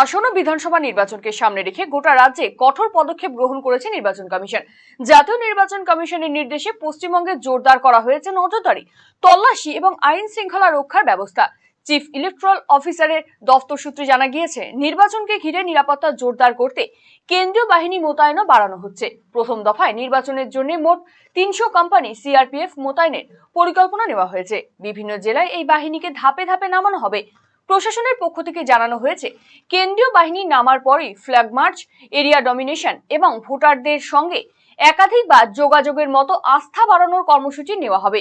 আসন্ন বিধানসভা নির্বাচনকে সামনে রেখে গোটা রাজ্যে কঠোর পদক্ষেপ গ্রহণ করেছে নির্বাচন কমিশন। জাতীয় নির্বাচন কমিশনের নির্দেশে পশ্চিমবঙ্গে জোরদার করা হয়েছে নজরদারি, তল্লাশি এবং আইন শৃঙ্খলা রক্ষার ব্যবস্থা। চিফ ইলেকট্রাল অফিসারের দফতর সূত্রে জানা গিয়েছে, নির্বাচনকে ঘিরে নিরাপত্তা জোরদার করতে কেন্দ্রীয় বাহিনী মোতায়েনও বাড়ানো হচ্ছে। প্রথম দফায় নির্বাচনের জন্য মোট 300 কোম্পানি সিআরপিএফ মোতায়েনের পরিকল্পনা নেওয়া হয়েছে। বিভিন্ন জেলায় এই বাহিনীকে ধাপে ধাপে নামানো হবে। প্রশাসনের পক্ষ থেকে জানানো হয়েছে, কেন্দ্রীয় বাহিনী নামার পরই ফ্ল্যাগ মার্চ, এরিয়া ডমিনেশন এবং ভোটারদের সঙ্গে একাধিকবার যোগাযোগের মতো আস্থা বাড়ানোর কর্মসূচি নেওয়া হবে।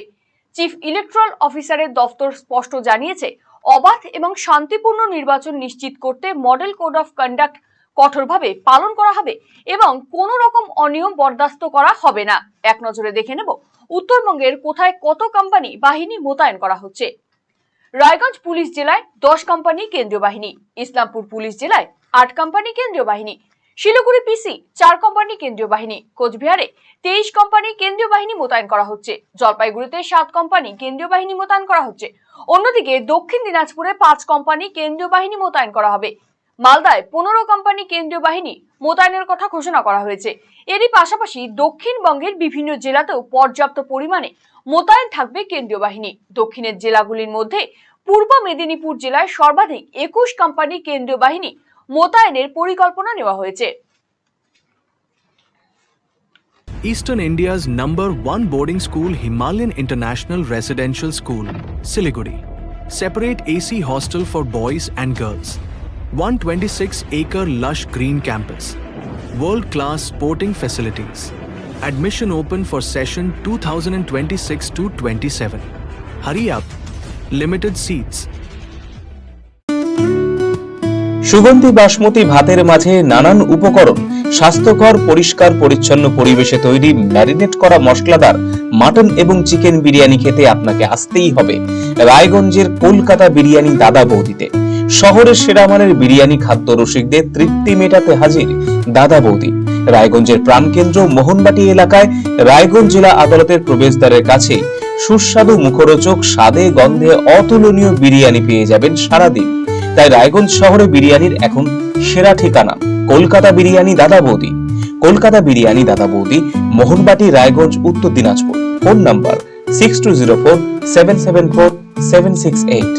চিফ ইলেকট্রাল অফিসারের দফতর স্পষ্ট জানিয়েছে, অবাধ এবং শান্তিপূর্ণ নির্বাচন নিশ্চিত করতে মডেল কোড অফ কন্ডাক্ট কঠোরভাবে পালন করা হবে এবং কোনো রকম অনিয়ম বরদাস্ত করা হবে না। এক নজরে দেখে নেব উত্তরবঙ্গের কোথায় কত কোম্পানি বাহিনী মোতায়েন করা হচ্ছে। রায়গঞ্জ পুলিশ জেলায় 10 কোম্পানি কেন্দ্রীয় বাহিনী, ইসলামপুর পুলিশ জেলায় 8 কোম্পানি কেন্দ্রীয় বাহিনী, শিলিগুড়ি পিসি 4 কোম্পানি কেন্দ্রীয় বাহিনী, কোচবিহারে 23 কোম্পানি কেন্দ্রীয় বাহিনী মোতায়েন করা হচ্ছে, জলপাইগুড়িতে 7 কোম্পানি কেন্দ্রীয় বাহিনী মোতায়েন করা হচ্ছে। অন্যদিকে দক্ষিণ দিনাজপুরে 5 কোম্পানি কেন্দ্রীয় বাহিনী মোতায়েন করা হবে। মালদায় 15 কোম্পানি কেন্দ্রীয় বাহিনী মোতায়েনের কথা ঘোষণা করা হয়েছে। এরই পাশাপাশি দক্ষিণবঙ্গের বিভিন্ন জেলাতেও পর্যাপ্ত পরিমাণে মোতায়েন থাকবে কেন্দ্রীয় বাহিনী। দক্ষিণের জেলাগুলির মধ্যে পূর্ব মেদিনীপুর জেলায় সর্বাধিক 21 কোম্পানি কেন্দ্রীয় বাহিনী মোতায়েনের পরিকল্পনা নেওয়া হয়েছে। Eastern India's #1 boarding school, Himalayan International Residential School, Siliguri. Separate AC hostel for boys and girls. 126-acre lush green campus. World-class sporting facilities. Admission open for session 2026-27. Hurry up. Limited seats. সুগন্ধি বাসমতি ভাতের মাঝে নানান উপকরণ, স্বাস্থ্যকর পরিষ্কার পরিচ্ছন্ন পরিবেশে তৈরি ম্যারিনেট করা মশলাদার মাটন এবং চিকেন বিরিয়ানি খেতে আপনাকে আসতেই হবে রায়গঞ্জের কলকাতা বিরিয়ানি দাদা বৌদিতে। শহরের সেরা মানের বিরিয়ানি খাদ্য রসিকদের তৃপ্তি মেটাতে হাজির দাদা বৌদি। রায়গঞ্জের প্রাণকেন্দ্র মোহনবাটি এলাকায় রায়গঞ্জ জেলা আদালতের প্রবেশদ্বারের কাছে সুস্বাদু মুখরোচক স্বাদে গন্ধে অতুলনীয় বিরিয়ানি পেয়ে যাবেন সারাদিন। তাই রায়গঞ্জ শহরে বিরিয়ানির এখন সেরা ঠিকানা কলকাতা বিরিয়ানি দাদা বৌদি। কলকাতা বিরিয়ানি দাদা বৌদি, মোহনবাটি, রায়গঞ্জ, উত্তর দিনাজপুর। Phone number 6204 774 768।